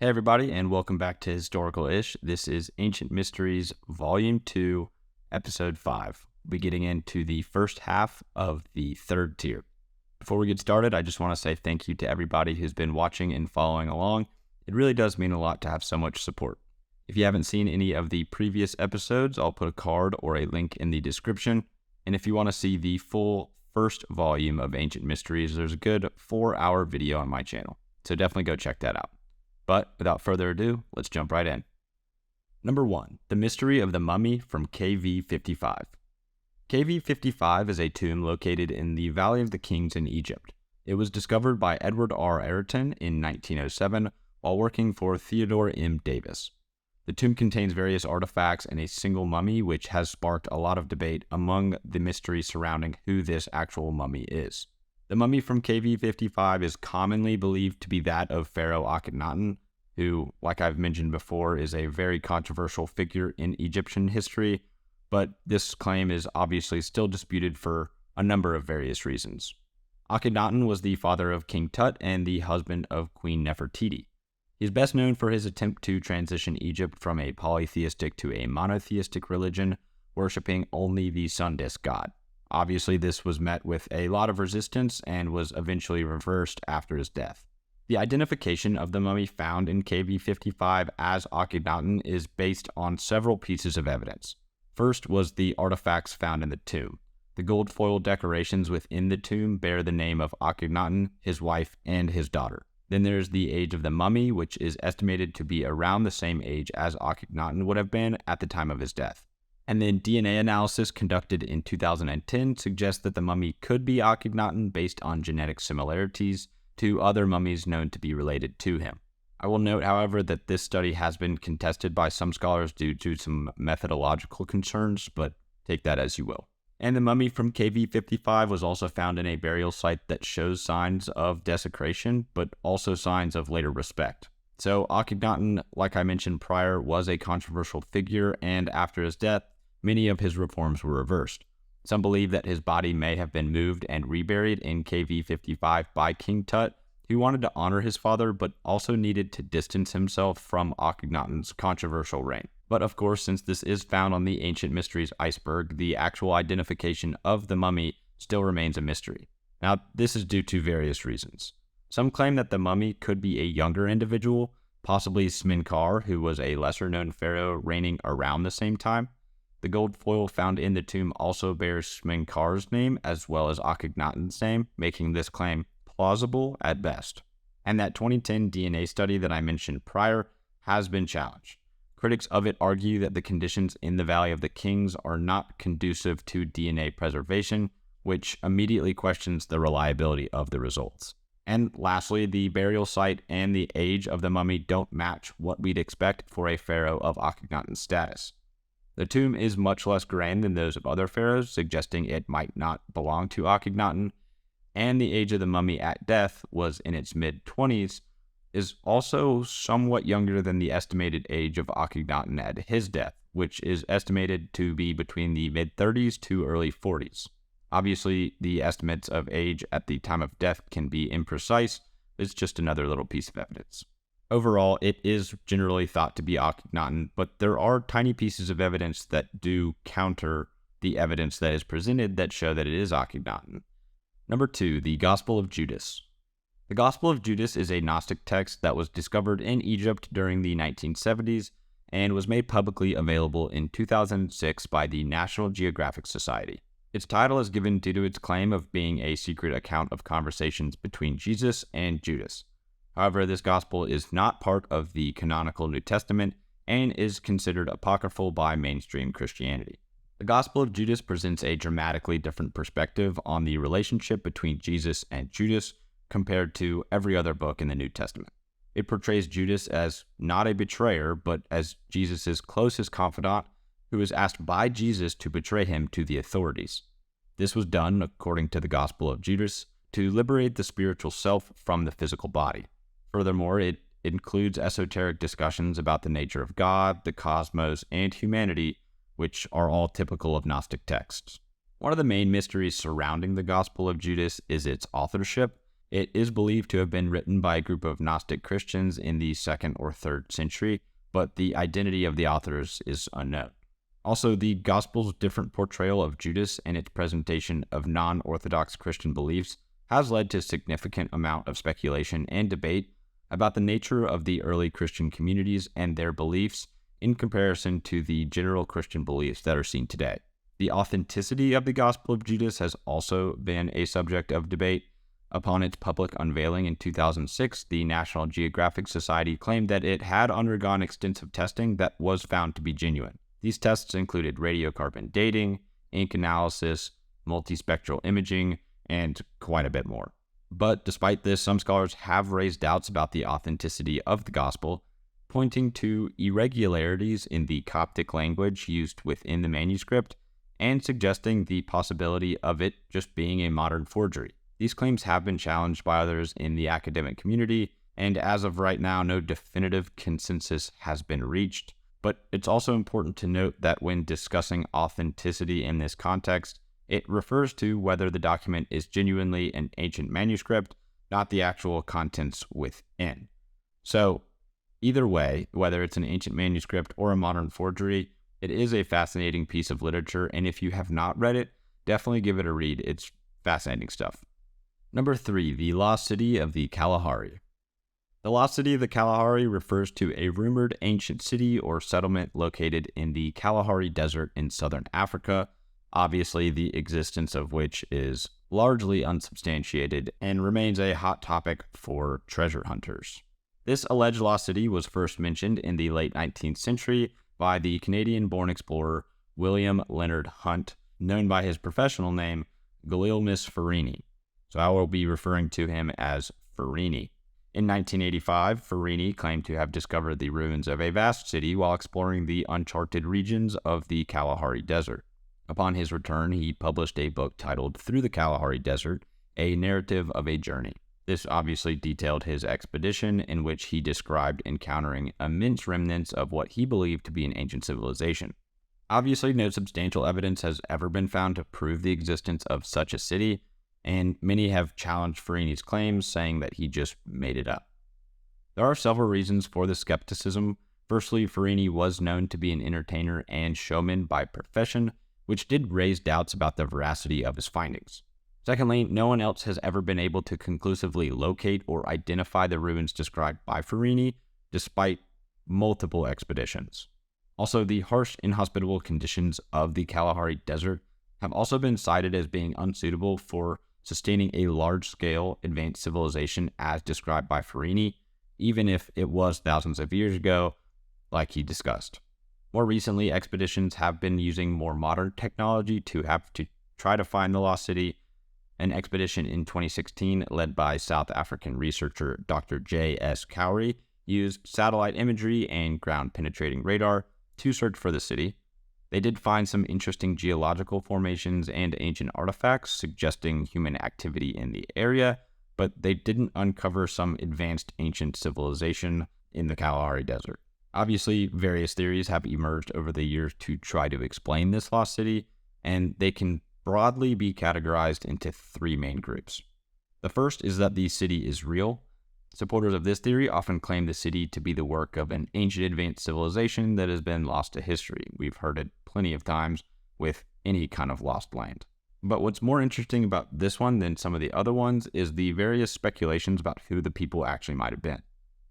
Hey everybody, and welcome back to Historical-ish. This is Ancient Mysteries Vol.2, Episode 5. We'll be getting into the first half of the third tier. Before we get started, I just want to say thank you to everybody who's been watching and following along. It really does mean a lot to have so much support. If you haven't seen any of the previous episodes, I'll put a card or a link in the description. And if you want to see the full first volume of Ancient Mysteries, there's a good 4-hour video on my channel. So definitely go check that out. But without further ado, let's jump right in. Number 1. The Mystery of the Mummy from KV55. KV55 is a tomb located in the Valley of the Kings in Egypt. It was discovered by Edward R. Ayrton in 1907 while working for Theodore M. Davis. The tomb contains various artifacts and a single mummy, which has sparked a lot of debate among the mystery surrounding who this actual mummy is. The mummy from KV55 is commonly believed to be that of Pharaoh Akhenaten, who, like I've mentioned before, is a very controversial figure in Egyptian history, but this claim is obviously still disputed for a number of various reasons. Akhenaten was the father of King Tut and the husband of Queen Nefertiti. He's best known for his attempt to transition Egypt from a polytheistic to a monotheistic religion, worshipping only the sun disk god. Obviously, this was met with a lot of resistance and was eventually reversed after his death. The identification of the mummy found in KV55 as Akhenaten is based on several pieces of evidence. First was the artifacts found in the tomb. The gold foil decorations within the tomb bear the name of Akhenaten, his wife, and his daughter. Then there's the age of the mummy, which is estimated to be around the same age as Akhenaten would have been at the time of his death. And then DNA analysis conducted in 2010 suggests that the mummy could be Akhenaten based on genetic similarities to other mummies known to be related to him. I will note, however, that this study has been contested by some scholars due to some methodological concerns, but take that as you will. And the mummy from KV55 was also found in a burial site that shows signs of desecration, but also signs of later respect. So Akhenaten, like I mentioned prior, was a controversial figure, and after his death, many of his reforms were reversed. Some believe that his body may have been moved and reburied in KV55 by King Tut, who wanted to honor his father, but also needed to distance himself from Akhenaten's controversial reign. But of course, since this is found on the Ancient Mysteries Iceberg, the actual identification of the mummy still remains a mystery. Now, this is due to various reasons. Some claim that the mummy could be a younger individual, possibly Mehrgarh, who was a lesser-known pharaoh reigning around the same time. The gold foil found in the tomb also bears Mehrgarh's name as well as Akhenaten's name, making this claim plausible at best. And that 2010 DNA study that I mentioned prior has been challenged. Critics of it argue that the conditions in the Valley of the Kings are not conducive to DNA preservation, which immediately questions the reliability of the results. And lastly, the burial site and the age of the mummy don't match what we'd expect for a pharaoh of Akhenaten's status. The tomb is much less grand than those of other pharaohs, suggesting it might not belong to Akhenaten, and the age of the mummy at death was in its mid-20s, is also somewhat younger than the estimated age of Akhenaten at his death, which is estimated to be between the mid-30s to early 40s. Obviously, the estimates of age at the time of death can be imprecise. It's just another little piece of evidence. Overall, it is generally thought to be Akhenaten, but there are tiny pieces of evidence that do counter the evidence that is presented that show that it is Akhenaten. Number 2, the Gospel of Judas. The Gospel of Judas is a Gnostic text that was discovered in Egypt during the 1970s and was made publicly available in 2006 by the National Geographic Society. Its title is given due to its claim of being a secret account of conversations between Jesus and Judas. However, this gospel is not part of the canonical New Testament and is considered apocryphal by mainstream Christianity. The Gospel of Judas presents a dramatically different perspective on the relationship between Jesus and Judas compared to every other book in the New Testament. It portrays Judas as not a betrayer, but as Jesus' closest confidant who is asked by Jesus to betray him to the authorities. This was done, according to the Gospel of Judas, to liberate the spiritual self from the physical body. Furthermore, it includes esoteric discussions about the nature of God, the cosmos, and humanity, which are all typical of Gnostic texts. One of the main mysteries surrounding the Gospel of Judas is its authorship. It is believed to have been written by a group of Gnostic Christians in the 2nd or 3rd century, but the identity of the authors is unknown. Also, the Gospel's different portrayal of Judas and its presentation of non-Orthodox Christian beliefs has led to a significant amount of speculation and debate about the nature of the early Christian communities and their beliefs in comparison to the general Christian beliefs that are seen today. The authenticity of the Gospel of Judas has also been a subject of debate. Upon its public unveiling in 2006, the National Geographic Society claimed that it had undergone extensive testing that was found to be genuine. These tests included radiocarbon dating, ink analysis, multispectral imaging, and quite a bit more. But despite this, some scholars have raised doubts about the authenticity of the Gospel, pointing to irregularities in the Coptic language used within the manuscript and suggesting the possibility of it just being a modern forgery. These claims have been challenged by others in the academic community, and as of right now, no definitive consensus has been reached. But it's also important to note that when discussing authenticity in this context, it refers to whether the document is genuinely an ancient manuscript, not the actual contents within. So, either way, whether it's an ancient manuscript or a modern forgery, it is a fascinating piece of literature, and if you have not read it, definitely give it a read. It's fascinating stuff. Number 3, the lost city of the Kalahari. The lost city of the Kalahari refers to a rumored ancient city or settlement located in the Kalahari Desert in southern Africa, obviously the existence of which is largely unsubstantiated and remains a hot topic for treasure hunters. This alleged lost city was first mentioned in the late 19th century by the Canadian-born explorer William Leonard Hunt, known by his professional name Guglielmus Farini. So I will be referring to him as Farini. In 1985, Farini claimed to have discovered the ruins of a vast city while exploring the uncharted regions of the Kalahari Desert. Upon his return, he published a book titled Through the Kalahari Desert, A Narrative of a Journey. This obviously detailed his expedition, in which he described encountering immense remnants of what he believed to be an ancient civilization. Obviously, no substantial evidence has ever been found to prove the existence of such a city, and many have challenged Farini's claims, saying that he just made it up. There are several reasons for this skepticism. Firstly, Farini was known to be an entertainer and showman by profession, which did raise doubts about the veracity of his findings. Secondly, no one else has ever been able to conclusively locate or identify the ruins described by Farini, despite multiple expeditions. Also, the harsh, inhospitable conditions of the Kalahari Desert have also been cited as being unsuitable for sustaining a large-scale advanced civilization as described by Farini, even if it was thousands of years ago, like he discussed. More recently, expeditions have been using more modern technology to try to find the lost city. An expedition in 2016, led by South African researcher Dr. J.S. Cowrie, used satellite imagery and ground-penetrating radar to search for the city. They did find some interesting geological formations and ancient artifacts suggesting human activity in the area, but they didn't uncover some advanced ancient civilization in the Kalahari Desert. Obviously, various theories have emerged over the years to try to explain this lost city, and they can broadly be categorized into 3 main groups. The first is that the city is real. Supporters of this theory often claim the city to be the work of an ancient advanced civilization that has been lost to history. We've heard it plenty of times with any kind of lost land. But what's more interesting about this one than some of the other ones is the various speculations about who the people actually might have been.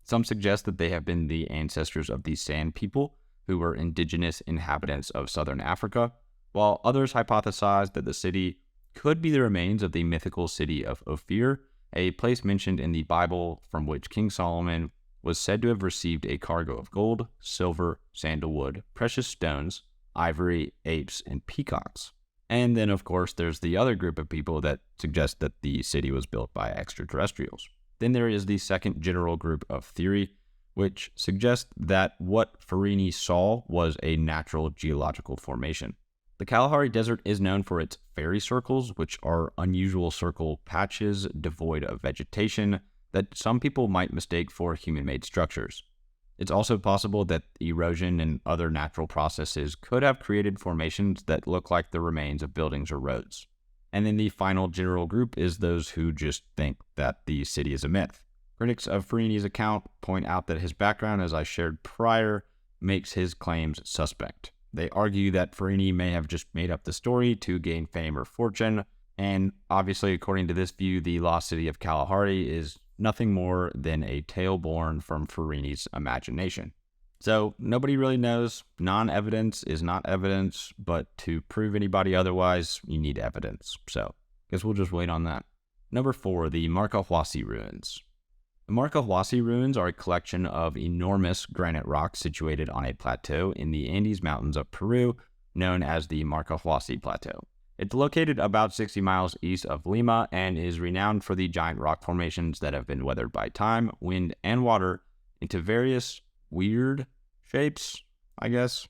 Some suggest that they have been the ancestors of the San people, who were indigenous inhabitants of southern Africa, while others hypothesize that the city could be the remains of the mythical city of Ophir, a place mentioned in the Bible from which King Solomon was said to have received a cargo of gold, silver, sandalwood, precious stones, ivory, apes, and peacocks. And then, of course, there's the other group of people that suggest that the city was built by extraterrestrials. Then there is the second general group of theory, which suggests that what Farini saw was a natural geological formation. The Kalahari Desert is known for its fairy circles, which are unusual circle patches devoid of vegetation that some people might mistake for human-made structures. It's also possible that erosion and other natural processes could have created formations that look like the remains of buildings or roads. And then the final general group is those who just think that the city is a myth. Critics of Farini's account point out that his background, as I shared prior, makes his claims suspect. They argue that Farini may have just made up the story to gain fame or fortune, and obviously, according to this view, the lost city of Kalahari is nothing more than a tale born from Farini's imagination. So nobody really knows. Non-evidence is not evidence, but to prove anybody otherwise, you need evidence. So I guess we'll just wait on that. Number 4, the Marcahuasi ruins. The Marcahuasi ruins are a collection of enormous granite rocks situated on a plateau in the Andes Mountains of Peru, known as the Marcahuasi Plateau. It's located about 60 miles east of Lima and is renowned for the giant rock formations that have been weathered by time, wind, and water into various weird shapes, I guess.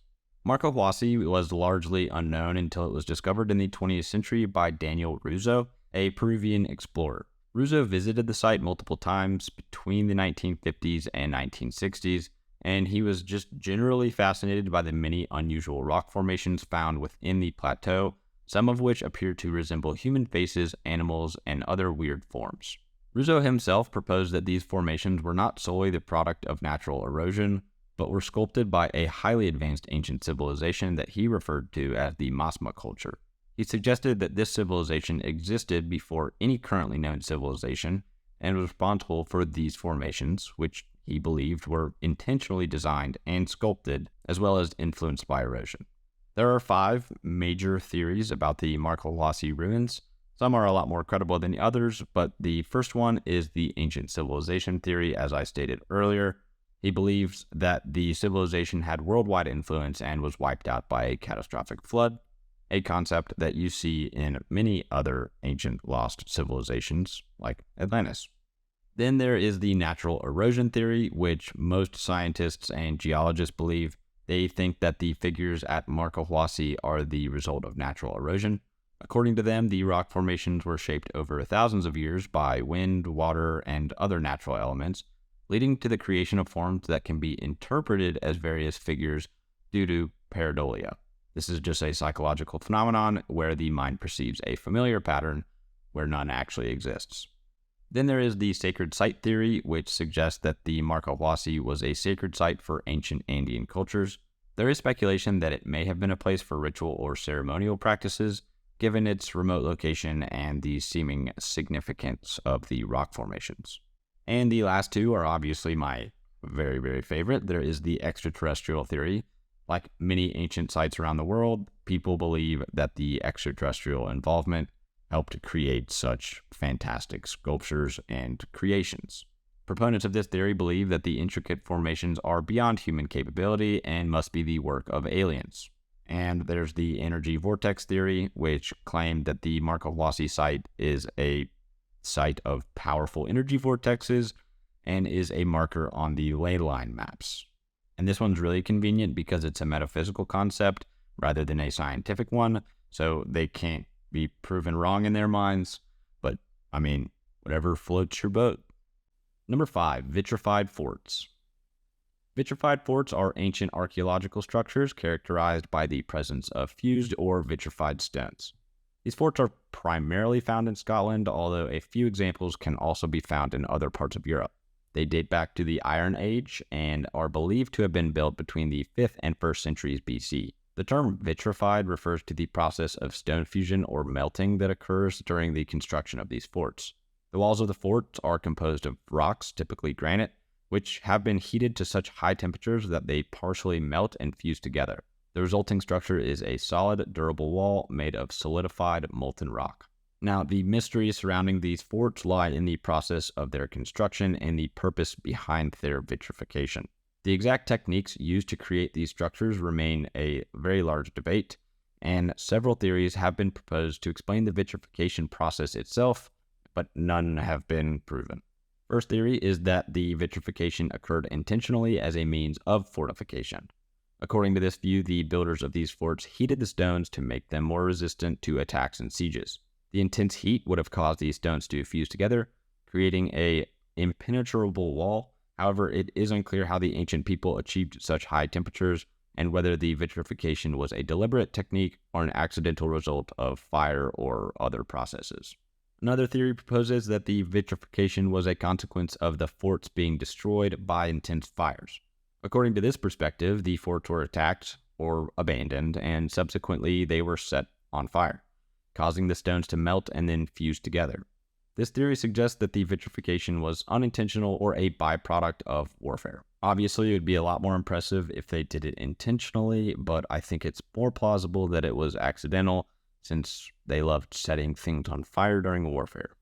Marcahuasi was largely unknown until it was discovered in the 20th century by Daniel Russo, a Peruvian explorer. Russo visited the site multiple times between the 1950s and 1960s, and he was just generally fascinated by the many unusual rock formations found within the plateau, some of which appear to resemble human faces, animals, and other weird forms. Russo himself proposed that these formations were not solely the product of natural erosion, but were sculpted by a highly advanced ancient civilization that he referred to as the Masma culture. He suggested that this civilization existed before any currently known civilization and was responsible for these formations, which he believed were intentionally designed and sculpted, as well as influenced by erosion. There are 5 major theories about the Marcahuasi ruins. Some are a lot more credible than the others, but the first one is the ancient civilization theory, as I stated earlier. He believes that the civilization had worldwide influence and was wiped out by a catastrophic flood, a concept that you see in many other ancient lost civilizations, like Atlantis. Then there is the natural erosion theory, which most scientists and geologists believe. They think that the figures at Marcahuasi are the result of natural erosion. According to them, the rock formations were shaped over thousands of years by wind, water, and other natural elements, leading to the creation of forms that can be interpreted as various figures due to pareidolia. This is just a psychological phenomenon where the mind perceives a familiar pattern where none actually exists. Then there is the sacred site theory, which suggests that the Marcahuasi was a sacred site for ancient Andean cultures. There is speculation that it may have been a place for ritual or ceremonial practices, given its remote location and the seeming significance of the rock formations. And the last 2 are obviously my very, very favorite. There is the extraterrestrial theory. Like many ancient sites around the world, people believe that the extraterrestrial involvement helped create such fantastic sculptures and creations. Proponents of this theory believe that the intricate formations are beyond human capability and must be the work of aliens. And there's the energy vortex theory, which claimed that the Marcahuasi site is a site of powerful energy vortexes and is a marker on the ley line maps. And this one's really convenient because it's a metaphysical concept rather than a scientific one, so they can't be proven wrong in their minds, but I mean, whatever floats your boat. Number 5, vitrified forts. Vitrified forts are ancient archaeological structures characterized by the presence of fused or vitrified stones. These forts are primarily found in Scotland, although a few examples can also be found in other parts of Europe. They date back to the Iron Age and are believed to have been built between the 5th and 1st centuries BC. The term vitrified refers to the process of stone fusion or melting that occurs during the construction of these forts. The walls of the forts are composed of rocks, typically granite, which have been heated to such high temperatures that they partially melt and fuse together. The resulting structure is a solid, durable wall made of solidified molten rock. Now, the mysteries surrounding these forts lie in the process of their construction and the purpose behind their vitrification. The exact techniques used to create these structures remain a very large debate, and several theories have been proposed to explain the vitrification process itself, but none have been proven. First theory is that the vitrification occurred intentionally as a means of fortification. According to this view, the builders of these forts heated the stones to make them more resistant to attacks and sieges. The intense heat would have caused these stones to fuse together, creating an impenetrable wall. However, it is unclear how the ancient people achieved such high temperatures and whether the vitrification was a deliberate technique or an accidental result of fire or other processes. Another theory proposes that the vitrification was a consequence of the forts being destroyed by intense fires. According to this perspective, the forts were attacked or abandoned, and subsequently they were set on fire, causing the stones to melt and then fuse together. This theory suggests that the vitrification was unintentional or a byproduct of warfare. Obviously, it would be a lot more impressive if they did it intentionally, but I think it's more plausible that it was accidental, since they loved setting things on fire during warfare.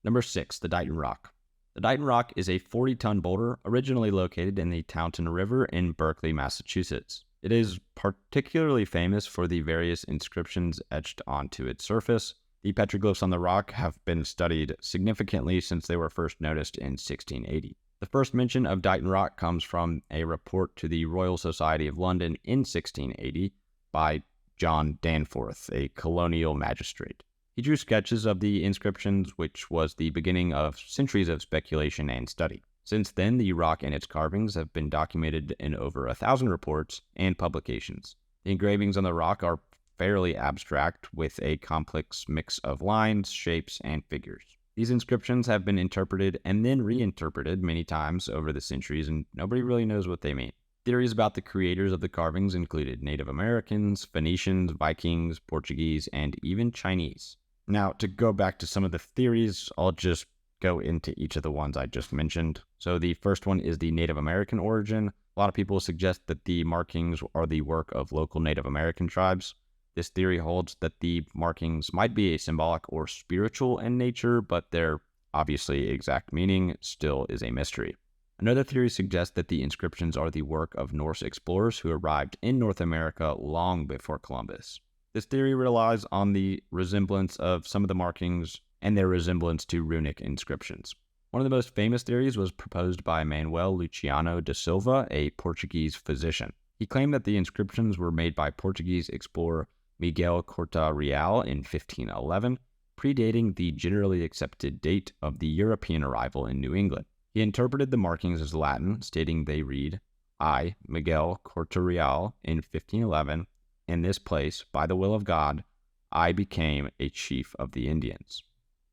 Number 6, the Dighton Rock. The Dighton Rock is a 40-ton boulder originally located in the Taunton River in Berkeley, Massachusetts. It is particularly famous for the various inscriptions etched onto its surface. The petroglyphs on the rock have been studied significantly since they were first noticed in 1680. The first mention of Dighton Rock comes from a report to the Royal Society of London in 1680 by John Danforth, a colonial magistrate. He drew sketches of the inscriptions, which was the beginning of centuries of speculation and study. Since then, the rock and its carvings have been documented in over 1,000 reports and publications. The engravings on the rock are fairly abstract, with a complex mix of lines, shapes, and figures. These inscriptions have been interpreted and then reinterpreted many times over the centuries, and nobody really knows what they mean. Theories about the creators of the carvings included Native Americans, Phoenicians, Vikings, Portuguese, and even Chinese. Now, to go back to some of the theories, I'll just go into each of the ones I just mentioned. So the first one is the Native American origin. A lot of people suggest that the markings are the work of local Native American tribes. This theory holds that the markings might be a symbolic or spiritual in nature, but their obviously exact meaning still is a mystery. Another theory suggests that the inscriptions are the work of Norse explorers who arrived in North America long before Columbus. This theory relies on the resemblance of some of the markings and their resemblance to runic inscriptions. One of the most famous theories was proposed by Manuel Luciano da Silva, a Portuguese physician. He claimed that the inscriptions were made by Portuguese explorer Miguel Corta Real in 1511, predating the generally accepted date of the European arrival in New England. He interpreted the markings as Latin, stating they read, I, Miguel Corta Real, in 1511, in this place, by the will of God, I became a chief of the Indians.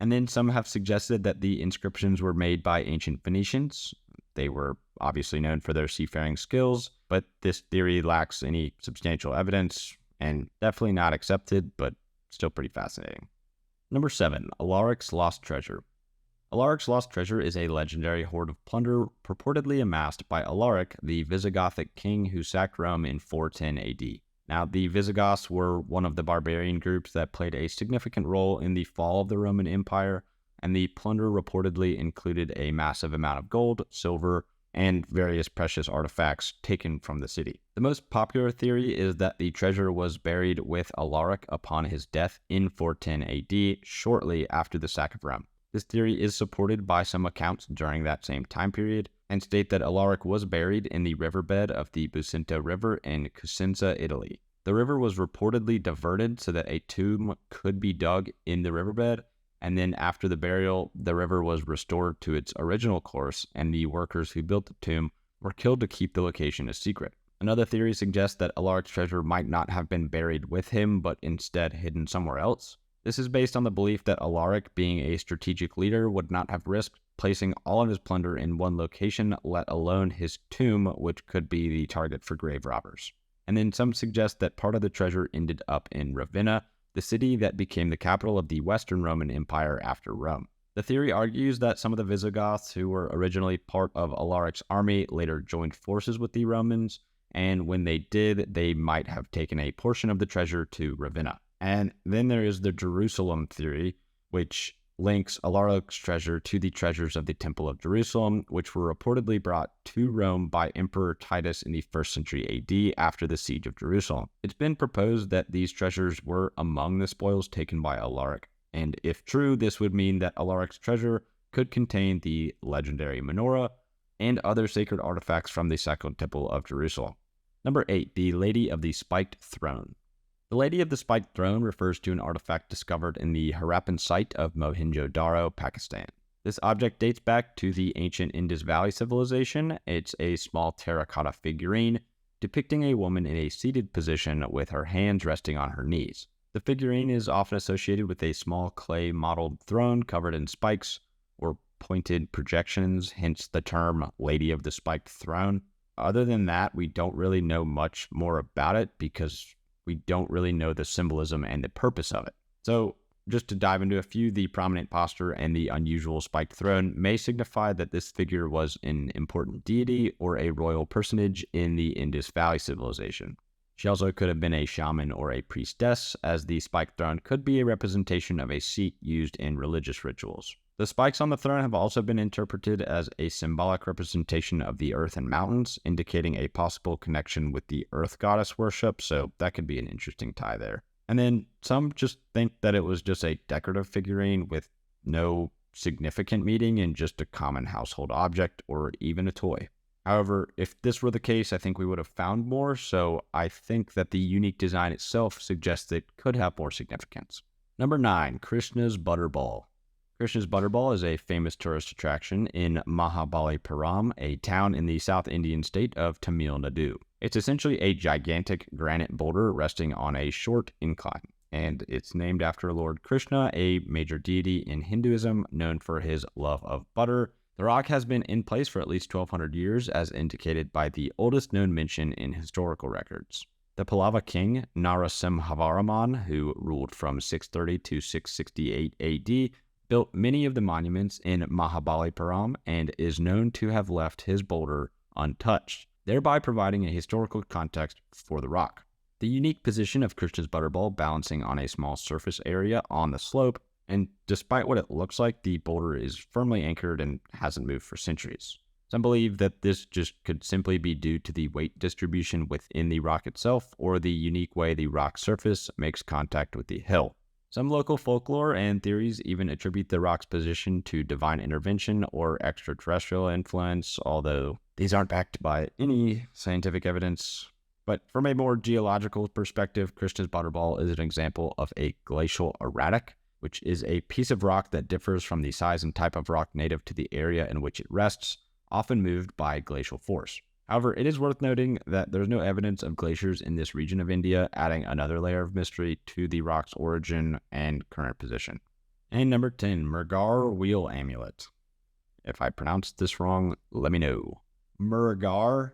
And then some have suggested that the inscriptions were made by ancient Phoenicians. They were obviously known for their seafaring skills, but this theory lacks any substantial evidence and definitely not accepted, but still pretty fascinating. Number 7, Alaric's Lost Treasure. Alaric's Lost Treasure is a legendary hoard of plunder purportedly amassed by Alaric, the Visigothic king who sacked Rome in 410 AD. Now, the Visigoths were one of the barbarian groups that played a significant role in the fall of the Roman Empire, and the plunder reportedly included a massive amount of gold, silver, and various precious artifacts taken from the city. The most popular theory is that the treasure was buried with Alaric upon his death in 410 AD, shortly after the sack of Rome. This theory is supported by some accounts during that same time period, and state that Alaric was buried in the riverbed of the Bucenta River in Cosenza, Italy. The river was reportedly diverted so that a tomb could be dug in the riverbed, and then after the burial, the river was restored to its original course, and the workers who built the tomb were killed to keep the location a secret. Another theory suggests that Alaric's treasure might not have been buried with him, but instead hidden somewhere else. This is based on the belief that Alaric, being a strategic leader, would not have risked placing all of his plunder in one location, let alone his tomb, which could be the target for grave robbers. And then some suggest that part of the treasure ended up in Ravenna, the city that became the capital of the Western Roman Empire after Rome. The theory argues that some of the Visigoths, who were originally part of Alaric's army, later joined forces with the Romans, and when they did, they might have taken a portion of the treasure to Ravenna. And then there is the Jerusalem theory, which links Alaric's treasure to the treasures of the Temple of Jerusalem, which were reportedly brought to Rome by Emperor Titus in the 1st century AD after the siege of Jerusalem. It's been proposed that these treasures were among the spoils taken by Alaric, and if true, this would mean that Alaric's treasure could contain the legendary menorah and other sacred artifacts from the Second Temple of Jerusalem. Number 8, the Lady of the Spiked Throne. The Lady of the Spiked Throne refers to an artifact discovered in the Harappan site of Mohenjo-Daro, Pakistan. This object dates back to the ancient Indus Valley civilization. It's a small terracotta figurine depicting a woman in a seated position with her hands resting on her knees. The figurine is often associated with a small clay-modeled throne covered in spikes or pointed projections, hence the term Lady of the Spiked Throne. Other than that, we don't really know much more about it because we don't really know the symbolism and the purpose of it. So, just to dive into a few, the prominent posture and the unusual spiked throne may signify that this figure was an important deity or a royal personage in the Indus Valley civilization. She also could have been a shaman or a priestess, as the spiked throne could be a representation of a seat used in religious rituals. The spikes on the throne have also been interpreted as a symbolic representation of the earth and mountains, indicating a possible connection with the earth goddess worship, so that could be an interesting tie there. And then some just think that it was just a decorative figurine with no significant meaning and just a common household object or even a toy. However, if this were the case, I think we would have found more, so I think that the unique design itself suggests it could have more significance. Number 9, Krishna's Butterball. Krishna's Butterball is a famous tourist attraction in Mahabalipuram, a town in the South Indian state of Tamil Nadu. It's essentially a gigantic granite boulder resting on a short incline, and it's named after Lord Krishna, a major deity in Hinduism known for his love of butter. The rock has been in place for at least 1,200 years, as indicated by the oldest known mention in historical records. The Pallava king, Narasimhavarman, who ruled from 630 to 668 AD, built many of the monuments in Mahabalipuram and is known to have left his boulder untouched, thereby providing a historical context for the rock. The unique position of Krishna's Butterball balancing on a small surface area on the slope, and despite what it looks like, the boulder is firmly anchored and hasn't moved for centuries. Some believe that this just could simply be due to the weight distribution within the rock itself or the unique way the rock surface makes contact with the hill. Some local folklore and theories even attribute the rock's position to divine intervention or extraterrestrial influence, although these aren't backed by any scientific evidence. But from a more geological perspective, Krishna's Butterball is an example of a glacial erratic, which is a piece of rock that differs from the size and type of rock native to the area in which it rests, often moved by glacial force. However, it is worth noting that there's no evidence of glaciers in this region of India, adding another layer of mystery to the rock's origin and current position. And number 10, Mehrgarh Wheel Amulet. If I pronounced this wrong, let me know. Mehrgarh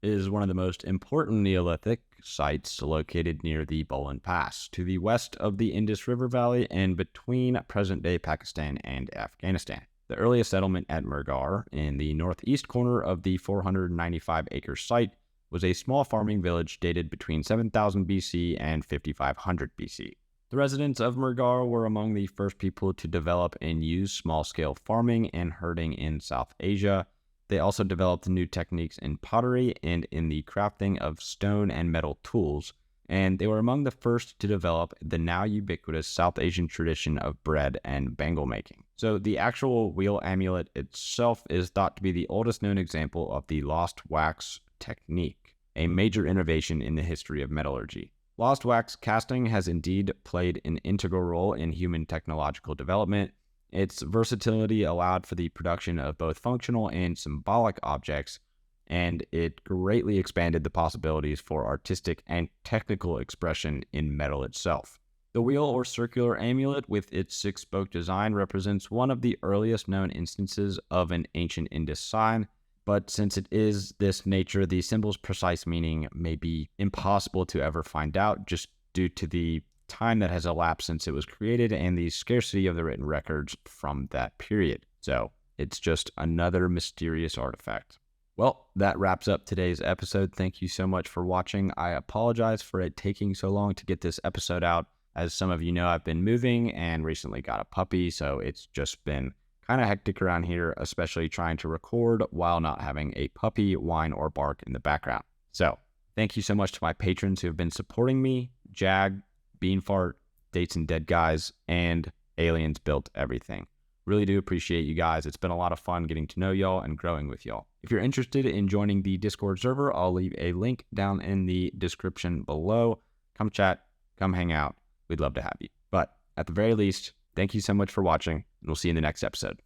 is one of the most important Neolithic sites located near the Bolan Pass, to the west of the Indus River Valley and between present-day Pakistan and Afghanistan. The earliest settlement at Mehrgarh, in the northeast corner of the 495-acre site, was a small farming village dated between 7000 BC and 5500 BC. The residents of Mehrgarh were among the first people to develop and use small-scale farming and herding in South Asia. They also developed new techniques in pottery and in the crafting of stone and metal tools, and they were among the first to develop the now ubiquitous South Asian tradition of bread and bangle making. So the actual wheel amulet itself is thought to be the oldest known example of the lost wax technique, a major innovation in the history of metallurgy. Lost wax casting has indeed played an integral role in human technological development. Its versatility allowed for the production of both functional and symbolic objects, and it greatly expanded the possibilities for artistic and technical expression in metal itself. The wheel or circular amulet with its six-spoke design represents one of the earliest known instances of an ancient Indus sign, but since it is this nature, the symbol's precise meaning may be impossible to ever find out just due to the time that has elapsed since it was created and the scarcity of the written records from that period. So it's just another mysterious artifact. Well, that wraps up today's episode. Thank you so much for watching. I apologize for it taking so long to get this episode out. As some of you know, I've been moving and recently got a puppy, so it's just been kind of hectic around here, especially trying to record while not having a puppy whine or bark in the background. So thank you so much to my patrons who have been supporting me: Jag, Beanfart, Dates and Dead Guys, and Aliens Built Everything. Really do appreciate you guys. It's been a lot of fun getting to know y'all and growing with y'all. If you're interested in joining the Discord server, I'll leave a link down in the description below. Come chat, come hang out. We'd love to have you. But at the very least, thank you so much for watching, and we'll see you in the next episode.